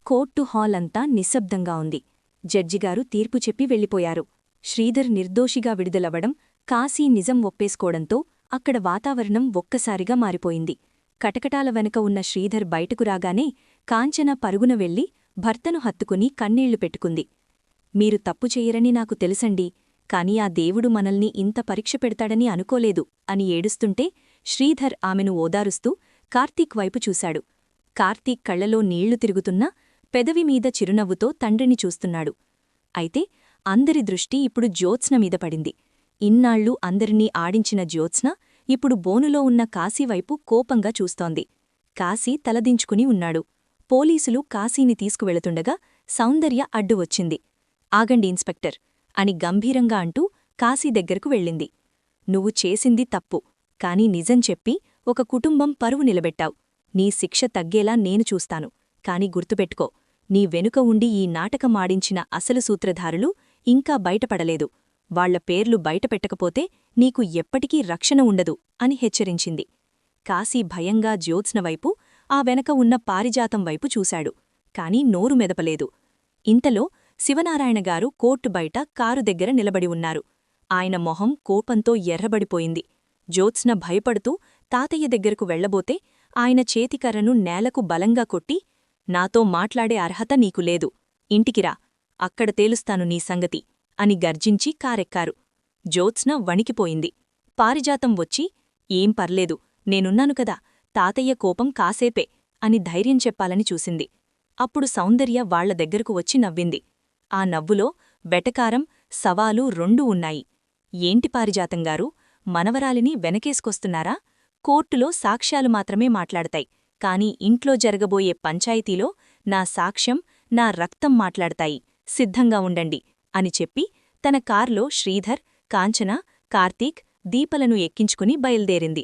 Court hall అంతా నిశ్శబ్దంగా ఉంది. జడ్జిగారు తీర్పు చెప్పి వెళ్ళిపోయారు. శ్రీధర్ నిర్దోషిగా విడుదలవడం, కాశీ నిజం ఒప్పేసుకోవడంతో అక్కడ వాతావరణం ఒక్కసారిగా మారిపోయింది. కటకటాల వెనక ఉన్న శ్రీధర్ బయటకు రాగానే కాంచన పరుగున వెళ్లి భర్తను హత్తుకుని కన్నీళ్లు పెట్టుకుంది. మీరు తప్పు చెయ్యరని నాకు తెలుసండి, కాని ఆ దేవుడు మనల్ని ఇంత పరీక్ష పెడతాడని అనుకోలేదు అని ఏడుస్తుంటే శ్రీధర్ ఆమెను ఓదారుస్తూ కార్తీక్ వైపు చూశాడు. కార్తీక్ కళ్లలో నీళ్లు తిరుగుతున్నా పెదవిమీద చిరునవ్వుతో తండ్రిని చూస్తున్నాడు. అయితే అందరి దృష్టి ఇప్పుడు జ్యోత్స్న మీద పడింది. ఇన్నాళ్లు అందరినీ ఆడించిన జ్యోత్స్న ఇప్పుడు బోనులో ఉన్న కాశీవైపు కోపంగా చూస్తోంది. కాశీ తలదించుకుని ఉన్నాడు. పోలీసులు కాశీని తీసుకువెళుతుండగా సౌందర్య అడ్డు వచ్చింది. ఆగండి ఇన్స్పెక్టర్ అని గంభీరంగా అంటూ కాశీ దగ్గరకు వెళ్ళింది. నువ్వు చేసింది తప్పు, కాని నిజం చెప్పి ఒక కుటుంబం పరువు నిలబెట్టావు. నీ శిక్ష తగ్గేలా నేను చూస్తాను. కాని గుర్తుపెట్టుకో, నీ వెనుక ఉండి ఈ నాటకమాడించిన అసలు సూత్రధారులు ఇంకా బయటపడలేదు. వాళ్ల పేర్లు బయటపెట్టకపోతే నీకు ఎప్పటికీ రక్షణ ఉండదు అని హెచ్చరించింది. కాశీ భయంగా జ్యోత్స్నవైపు, ఆ వెనక ఉన్న పారిజాతం వైపు చూశాడు. కాని నోరు మెదపలేదు. ఇంతలో శివనారాయణగారు కోర్టు బయట కారు దగ్గర నిలబడి ఉన్నారు. ఆయన మొహం కోపంతో ఎర్రబడిపోయింది. జ్యోత్స్న భయపడుతూ తాతయ్య దగ్గరకు వెళ్లబోతే ఆయన చేతికర్రను నేలకు బలంగా కొట్టి, నాతో మాట్లాడే అర్హత నీకు లేదు, ఇంటికిరా, అక్కడ తేలుస్తాను నీ సంగతి అని గర్జించి కారెక్కారు. జ్యోత్స్న వణికిపోయింది. పారిజాతం వచ్చి, ఏం పర్లేదు, నేనున్నాను కదా, తాతయ్య కోపం కాసేపే అని ధైర్యం చెప్పాలని చూసింది. అప్పుడు సౌందర్య వాళ్ల దగ్గరకు వచ్చి నవ్వింది. ఆ నవ్వులో వెటకారం, సవాలు రెండూ ఉన్నాయి. ఏంటి పారిజాతంగారు, మనవరాలిని వెనకేసుకొస్తున్నారా? కోర్టులో సాక్ష్యాలు మాత్రమే మాట్లాడతాయి, కాని ఇంట్లో జరగబోయే పంచాయితీలో నా సాక్ష్యం, నా రక్తం మాట్లాడతాయి, సిద్ధంగా ఉండండి అని చెప్పి తన కార్లో శ్రీధర్, కాంచన, కార్తీక్, దీపలను ఎక్కించుకుని బయల్దేరింది.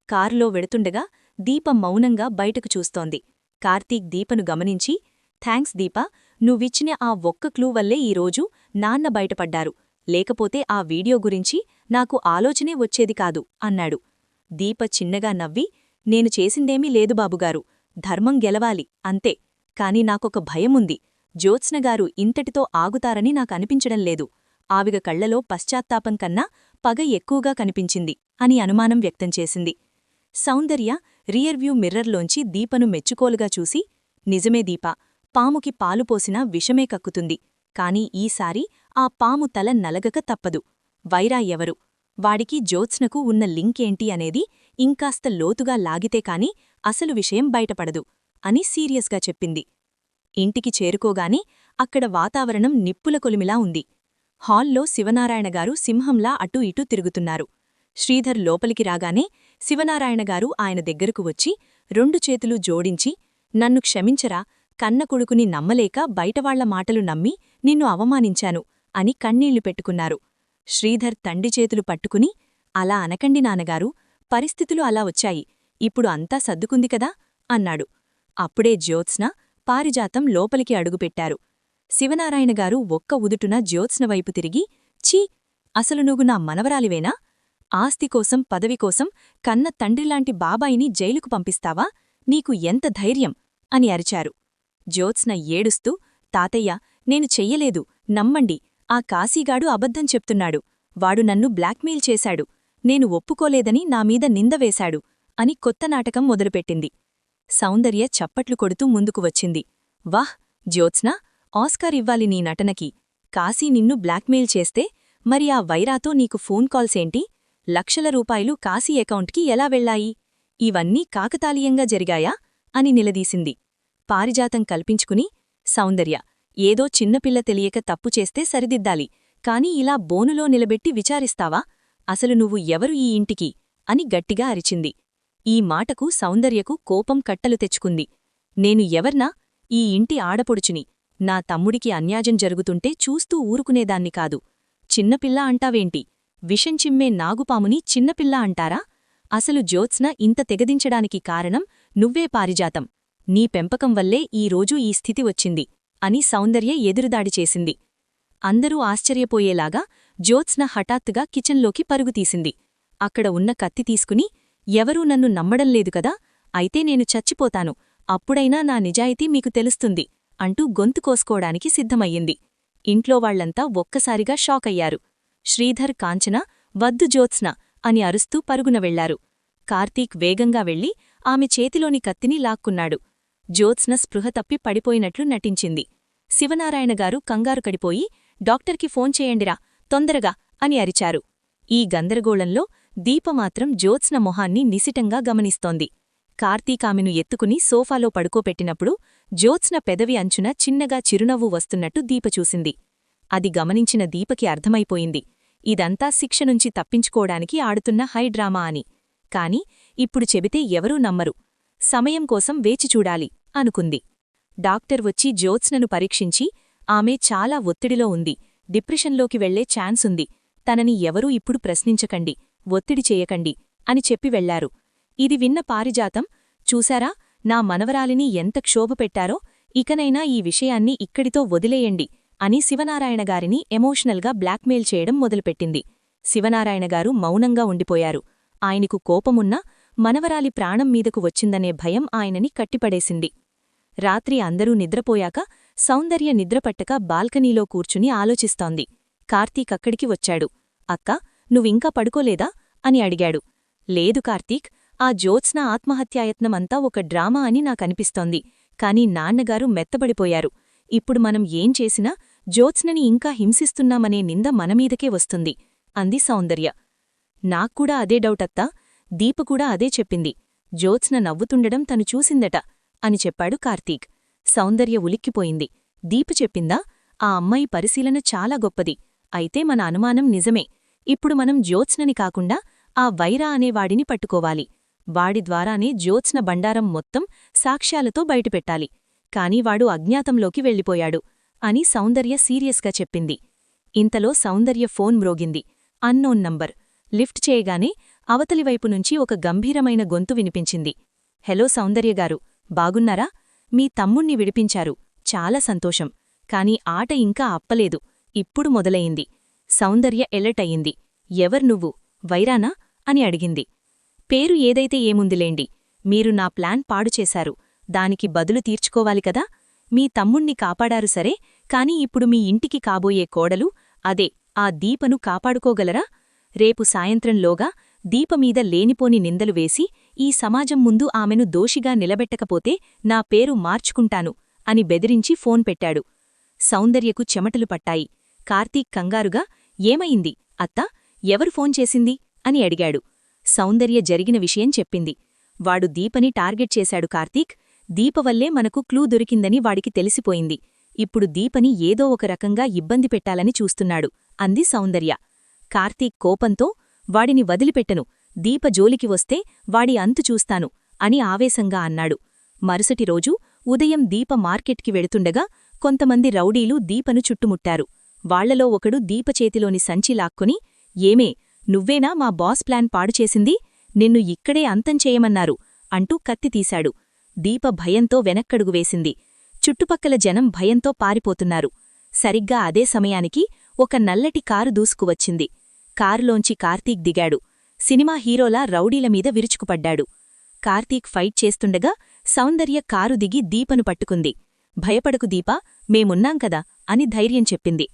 కారులో వెడుతుండగా దీప మౌనంగా బయటకు చూస్తోంది. కార్తీక్ దీపను గమనించి, థాంక్స్ దీపా, నువ్విచ్చిన ఆ ఒక్క క్లూ వల్లే ఈరోజు నాన్న బయటపడ్డారు, లేకపోతే ఆ వీడియో గురించి నాకు ఆలోచనే వచ్చేది కాదు అన్నాడు. దీప చిన్నగా నవ్వి, నేను చేసిందేమీ లేదు బాబుగారు, ధర్మం గెలవాలి అంతే, కాని నాకొక భయముంది. జ్యోత్స్నగారు ఇంతటితో ఆగుతారని నాకనిపించడం లేదు. ఆవిగ కళ్లలో పశ్చాత్తాపం కన్నా పగ ఎక్కువగా కనిపించింది అని అనుమానం వ్యక్తం చేసింది. సౌందర్య రియర్వ్యూ మిర్రర్లోంచి దీపను మెచ్చుకోలుగా చూసి, నిజమే దీపా, పాముకి పాలుపోసినా విషమే కక్కుతుంది, కాని ఈసారి ఆ పాము తల నలగక తప్పదు. వైరా ఎవరు, వాడికి జ్యోత్స్నకు ఉన్న లింకేంటి అనేది ఇంకాస్త లోతుగా లాగితే కాని అసలు విషయం బయటపడదు అని సీరియస్గా చెప్పింది. ఇంటికి చేరుకోగానే అక్కడ వాతావరణం నిప్పుల కొలిమిలా ఉంది. హాల్లో శివనారాయణగారు సింహంలా అటూ ఇటూ తిరుగుతున్నారు. శ్రీధర్ లోపలికి రాగానే శివనారాయణగారు ఆయన దగ్గరకు వచ్చి 2 చేతులూ జోడించి, నన్ను క్షమించరా, కన్న కొడుకుని నమ్మలేక బయటవాళ్ల మాటలు నమ్మి నిన్ను అవమానించాను అని కన్నీళ్లు పెట్టుకున్నారు. శ్రీధర్ తండ్రి చేతులు పట్టుకుని, అలా అనకండి నాన్నగారు, పరిస్థితులు అలా వచ్చాయి, ఇప్పుడు అంతా సర్దుకుంది కదా అన్నాడు. అప్పుడే జ్యోత్స్న, పారిజాతం లోపలికి అడుగుపెట్టారు. శివనారాయణగారు ఒక్క ఉదుటున జ్యోత్స్నవైపు తిరిగి, ఛీ, అసలు నువ్వు నా మనవరాలివేనా? ఆస్తికోసం, పదవికోసం కన్న తండ్రిలాంటి బాబాయిని జైలుకు పంపిస్తావా? నీకు ఎంత ధైర్యం అని అరిచారు. జ్యోత్స్న ఏడుస్తూ, తాతయ్య, నేను చెయ్యలేదు, నమ్మండి, ఆ కాశీగాడు అబద్ధం చెప్తున్నాడు, వాడు నన్ను బ్లాక్మెయిల్ చేశాడు, నేను ఒప్పుకోలేదని నామీద నిందవేశాడు అని కొత్త నాటకం మొదలుపెట్టింది. సౌందర్య చప్పట్లు కొడుతూ ముందుకు వచ్చింది. వాహ్ జ్యోత్స్న, ఆస్కార్ ఇవ్వాలి నీ నటనకి. కాశీ నిన్ను బ్లాక్మెయిల్ చేస్తే మరి ఆ వైరాతో నీకు ఫోన్ కాల్సేంటి? లక్షల రూపాయలు కాశీ అకౌంట్కి ఎలా వెళ్లాయి? ఇవన్నీ కాకతాళీయంగా జరిగాయా అని నిలదీసింది. పారిజాతం కల్పించుకుని, సౌందర్య, ఏదో చిన్నపిల్ల తెలియక తప్పు చేస్తే సరిదిద్దాలి, కాని ఇలా బోనులో నిలబెట్టి విచారిస్తావా? అసలు నువ్వు ఎవరు ఈ ఇంటికి అని గట్టిగా అరిచింది. ఈ మాటకు సౌందర్యకు కోపం కట్టలు తెచ్చుకుంది. నేను ఎవర్నా? ఈ ఇంటి ఆడపొడుచుని. నా తమ్ముడికి అన్యాయం జరుగుతుంటే చూస్తూ ఊరుకునేదాన్ని కాదు. చిన్నపిల్ల అంటావేంటి? విషం చిమ్మే నాగుపాముని చిన్నపిల్ల అంటారా? అసలు జ్యోత్స్న ఇంత తెగదించడానికి కారణం నువ్వే పారిజాతం. నీ పెంపకం వల్లే ఈరోజు ఈ స్థితి వచ్చింది అని సౌందర్య ఎదురుదాడి చేసింది. అందరూ ఆశ్చర్యపోయేలాగా జ్యోత్స్న హఠాత్తుగా కిచెన్లోకి పరుగుతీసింది. అక్కడ ఉన్న కత్తి తీసుకుని, ఎవరూ నన్ను నమ్మడంలేదు కదా, అయితే నేను చచ్చిపోతాను, అప్పుడైనా నా నిజాయితీ మీకు తెలుస్తుంది అంటూ గొంతు కోసుకోడానికి సిద్ధమయ్యింది. ఇంట్లో వాళ్లంతా ఒక్కసారిగా షాకయ్యారు. శ్రీధర్, కాంచన, వద్దు జ్యోత్స్న అని అరుస్తూ పరుగున వెళ్లారు. కార్తీక్ వేగంగా వెళ్లి ఆమె చేతిలోని కత్తిని లాక్కున్నాడు. జ్యోత్స్న స్పృహ తప్పి పడిపోయినట్లు నటించింది. శివనారాయణగారు కంగారు కడిపోయి, డాక్టర్కి ఫోన్ చేయండిరా, తొందరగా అని అరిచారు. ఈ గందరగోళంలో దీపమాత్రం జ్యోత్స్న మొహాన్ని నిశిటంగా గమనిస్తోంది. కార్తీకామెను ఎత్తుకుని సోఫాలో పడుకోపెట్టినప్పుడు జ్యోత్స్న పెదవి అంచున చిన్నగా చిరునవ్వు వస్తున్నట్టు దీప చూసింది. అది గమనించిన దీపకి అర్థమైపోయింది, ఇదంతా శిక్ష నుంచి తప్పించుకోడానికి ఆడుతున్న హైడ్రామా అని. కాని ఇప్పుడు చెబితే ఎవరూ నమ్మరు. సమయం కోసం వేచిచూడాలి అనుకుంది. డాక్టర్ వచ్చి జ్యోత్స్నను పరీక్షించి, ఆమె చాలా ఒత్తిడిలో ఉంది, డిప్రెషన్లోకి వెళ్లే ఛాన్సుంది, తనని ఎవరూ ఇప్పుడు ప్రశ్నించకండి, ఒత్తిడి చేయకండి అని చెప్పి వెళ్లారు. ఇది విన్న పారిజాతం, చూశారా, నా మనవరాలిని ఎంత క్షోభపెట్టారో, ఇకనైనా ఈ విషయాన్ని ఇక్కడితో వదిలేయండి అని శివనారాయణగారిని ఎమోషనల్గా బ్లాక్మెయిల్ చేయడం మొదలుపెట్టింది. శివనారాయణగారు మౌనంగా ఉండిపోయారు. ఆయనకు కోపమున్నా మనవరాలి ప్రాణం మీదకు వచ్చిందనే భయం ఆయనని కట్టిపడేసింది. రాత్రి అందరూ నిద్రపోయాక సౌందర్య నిద్రపట్టక బాల్కనీలో కూర్చుని ఆలోచిస్తోంది. కార్తీక్ అక్కడికి వచ్చాడు. అక్కా, నువ్వింకా పడుకోలేదా అని అడిగాడు. లేదు కార్తీక్, ఆ జ్యోత్స్న ఆత్మహత్యాయత్నమంతా ఒక డ్రామా అని నాకనిపిస్తోంది. కాని నాన్నగారు మెత్తబడిపోయారు. ఇప్పుడు మనం ఏం చేసినా జ్యోత్స్నని ఇంకా హింసిస్తున్నామనే నింద మనమీదకే వస్తుంది అంది సౌందర్య. నాక్కూడా అదే డౌటత్తా, దీపకూడా అదే చెప్పింది. జ్యోత్స్న నవ్వుతుండడం తను చూసిందట అని చెప్పాడు కార్తీక్. సౌందర్య ఉలిక్కిపోయింది. దీప చెప్పిందా? ఆ అమ్మాయి పరిశీలన చాలా గొప్పది. అయితే మన అనుమానం నిజమే. ఇప్పుడు మనం జ్యోత్స్నని కాకుండా ఆ వైరా అనేవాడిని పట్టుకోవాలి. వాడి ద్వారానే జ్యోత్స్న బండారం మొత్తం సాక్ష్యాలతో బయటపెట్టాలి. కాని వాడు అజ్ఞాతంలోకి వెళ్ళిపోయాడు అని సౌందర్య సీరియస్గా చెప్పింది. ఇంతలో సౌందర్య ఫోన్ మ్రోగింది. Unknown number. లిఫ్ట్ చేయగానే అవతలివైపునుంచి ఒక గంభీరమైన గొంతు వినిపించింది. హలో సౌందర్యగారు, బాగున్నారా? మీ తమ్ముణ్ణి విడిపించారు, చాలా సంతోషం. కాని ఆట ఇంకా అప్పలేదు, ఇప్పుడు మొదలయింది. సౌందర్య ఎలర్టయింది. ఎవర్ నువ్వు, వైరానా అని అడిగింది. పేరు ఏదైతే ఏముందిలేండి, మీరు నా ప్లాన్ పాడుచేశారు, దానికి బదులు తీర్చుకోవాలి కదా. మీ తమ్ముణ్ణి కాపాడారు సరే, కాని ఇప్పుడు మీ ఇంటికి కాబోయే కోడలు, అదే ఆ దీపను కాపాడుకోగలరా? రేపు సాయంత్రంలోగా దీపమీద లేనిపోని నిందలు వేసి ఈ సమాజం ముందు ఆమెను దోషిగా నిలబెట్టకపోతే నా పేరు మార్చుకుంటాను అని బెదిరించి ఫోన్ పెట్టాడు. సౌందర్యకు చెమటలు పట్టాయి. కార్తీక్ కంగారుగా, ఏమయింది అత్తా, ఎవరు ఫోన్ చేసింది అని అడిగాడు. సౌందర్య జరిగిన విషయం చెప్పింది. వాడు దీపని టార్గెట్ చేశాడు కార్తీక్. దీపవల్లే మనకు క్లూ దొరికిందని వాడికి తెలిసిపోయింది. ఇప్పుడు దీపని ఏదో ఒక రకంగా ఇబ్బంది పెట్టాలని చూస్తున్నాడు అంది సౌందర్య. కార్తీక్ కోపంతో, వాడిని వదిలిపెట్టను, దీప జోలికి వస్తే వాడి అంతు చూస్తాను అని ఆవేశంగా అన్నాడు. మరుసటి రోజు ఉదయం దీప మార్కెట్కి వెడుతుండగా కొంతమంది రౌడీలు దీపను చుట్టుముట్టారు. వాళ్లలో ఒకడు దీప చేతిలోని సంచి లాక్కుని, ఏమే, నువ్వేనా మా బాస్ ప్లాన్ పాడుచేసింది? నిన్ను ఇక్కడే అంతం చేయమన్నారు అంటూ కత్తి తీశాడు. దీప భయంతో వెనక్కడుగు వేసింది. చుట్టుపక్కల జనం భయంతో పారిపోతున్నారు. సరిగ్గా అదే సమయానికి ఒక నల్లటి కారు దూసుకువచ్చింది. కారులోంచి కార్తీక్ దిగాడు. సినిమా హీరోలా రౌడీలమీద విరుచుకుపడ్డాడు. కార్తీక్ ఫైట్ చేస్తుండగా సౌందర్య కారు దిగి దీపను పట్టుకుంది. భయపడకు దీపా, మేమున్నాం కదా అని ధైర్యం చెప్పింది.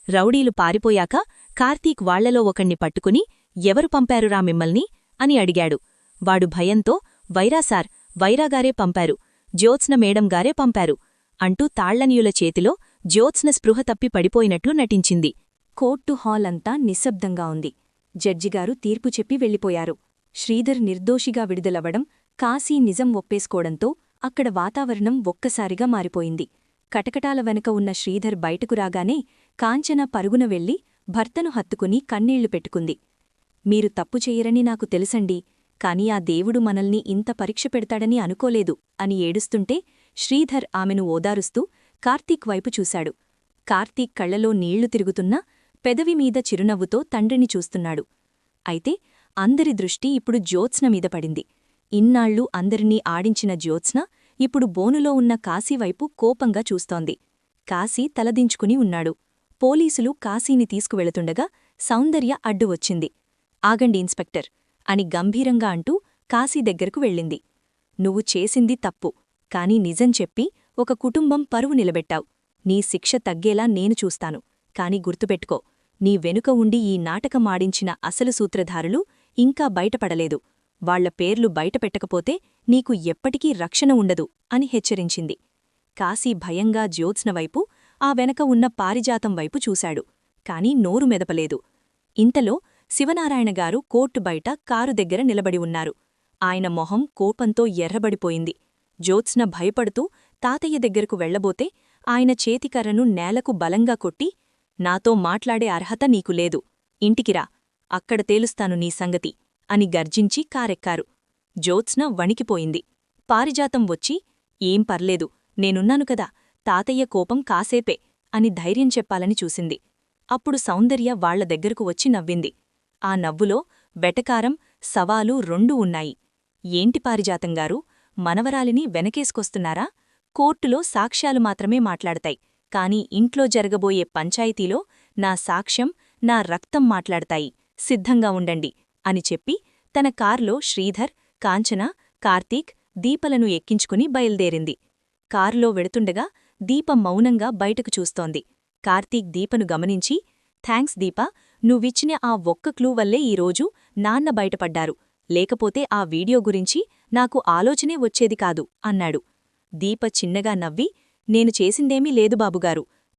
రౌడీలు పారిపోయాక కార్తీక్ వాళ్లలో ఒకణ్ణి పట్టుకుని, ఎవరు పంపారురా మిమ్మల్ని అని అడిగాడు. వాడు భయంతో, వైరాసార్, వైరాగారే పంపారు, జ్యోత్స్న మేడంగారే పంపారు అంటూ తాళ్లనియుల చేతిలో జ్యోత్స్న స్పృహ తప్పి పడిపోయినట్లు నటించింది. కోర్టు హాల్ అంతా నిశ్శబ్దంగా ఉంది. జడ్జిగారు తీర్పు చెప్పి వెళ్ళిపోయారు. శ్రీధర్ నిర్దోషిగా విడుదలవ్వడం, కాశీ నిజం ఒప్పేసుకోవడంతో అక్కడ వాతావరణం ఒక్కసారిగా మారిపోయింది. కటకటాల వెనక ఉన్న శ్రీధర్ బయటకు రాగానే కాంచన పరుగున వెళ్లి భర్తను హత్తుకుని కన్నీళ్లు పెట్టుకుంది. మీరు తప్పు చెయ్యరని నాకు తెలుసండి, కాని ఆ దేవుడు మనల్ని ఇంత పరీక్ష పెడతాడని అనుకోలేదు అని ఏడుస్తుంటే శ్రీధర్ ఆమెను ఓదారుస్తూ కార్తీక్ వైపు చూశాడు. కార్తీక్ కళ్లలో నీళ్లు తిరుగుతున్నా పెదవిమీద చిరునవ్వుతో తండ్రిని చూస్తున్నాడు. అయితే అందరి దృష్టి ఇప్పుడు జ్యోత్స్న మీద పడింది. ఇన్నాళ్లూ అందరినీ ఆడించిన జ్యోత్స్న ఇప్పుడు బోనులో ఉన్న కాశీవైపు కోపంగా చూస్తోంది. కాశీ తలదించుకుని ఉన్నాడు. పోలీసులు కాశీని తీసుకువెళుతుండగా సౌందర్య అడ్డు వచ్చింది. ఆగండి ఇన్స్పెక్టర్ అని గంభీరంగా అంటూ కాశీ దగ్గరకు వెళ్ళింది. నువ్వు చేసింది తప్పు, కాని నిజం చెప్పి ఒక కుటుంబం పరువు నిలబెట్టావు. నీ శిక్ష తగ్గేలా నేను చూస్తాను. కాని గుర్తుపెట్టుకో, నీ వెనుక ఉండి ఈ నాటకమాడించిన అసలు సూత్రధారులు ఇంకా బయటపడలేదు. వాళ్ల పేర్లు బయటపెట్టకపోతే నీకు ఎప్పటికీ రక్షణ ఉండదు అని హెచ్చరించింది. కాశీ భయంగా జ్యోత్స్నవైపు, ఆ వెనక ఉన్న పారిజాతం వైపు చూశాడు. కాని నోరు మెదపలేదు. ఇంతలో శివనారాయణగారు కోర్టు బయట కారు దగ్గర నిలబడి ఉన్నారు. ఆయన మొహం కోపంతో ఎర్రబడిపోయింది. జ్యోత్స్న భయపడుతూ తాతయ్య దగ్గరకు వెళ్లబోతే ఆయన చేతికర్రను నేలకు బలంగా కొట్టి, నాతో మాట్లాడే అర్హత నీకు లేదు. ఇంటికిరా, అక్కడ తేలుస్తాను నీ సంగతి అని గర్జించి కారెక్కారు. జ్యోత్స్న వణికిపోయింది. పారిజాతం వచ్చి, ఏం పర్లేదు, నేనున్నాను కదా, తాతయ్య కోపం కాసేపే అని ధైర్యం చెప్పాలని చూసింది. అప్పుడు సౌందర్య వాళ్ల దగ్గరకు వచ్చి నవ్వింది. ఆ నవ్వులో వెటకారం, సవాలు రెండూ ఉన్నాయి. ఏంటి పారిజాతంగారు, మనవరాలిని వెనకేసుకొస్తున్నారా? కోర్టులో సాక్ష్యాలు మాత్రమే మాట్లాడతాయి, కాని ఇంట్లో జరగబోయే పంచాయితీలో నా సాక్ష్యం, నా రక్తం మాట్లాడతాయి. సిద్ధంగా ఉండండి అని చెప్పి తన కార్లో శ్రీధర్, కాంచన, కార్తీక్, దీపలను ఎక్కించుకుని బయల్దేరింది. కారులో వెడుతుండగా దీప మౌనంగా బయటకు చూస్తోంది. కార్తీక్ దీపను గమనించి, థాంక్స్ దీపా, నువ్విచ్చిన ఆ ఒక్క క్లూ వల్లే ఈరోజు నాన్న బయటపడ్డారు. లేకపోతే ఆ వీడియో గురించి నాకు ఆలోచనే వచ్చేది కాదు అన్నాడు. దీప చిన్నగా నవ్వి, నేను చేసిందేమీ లేదు బాబుగారు,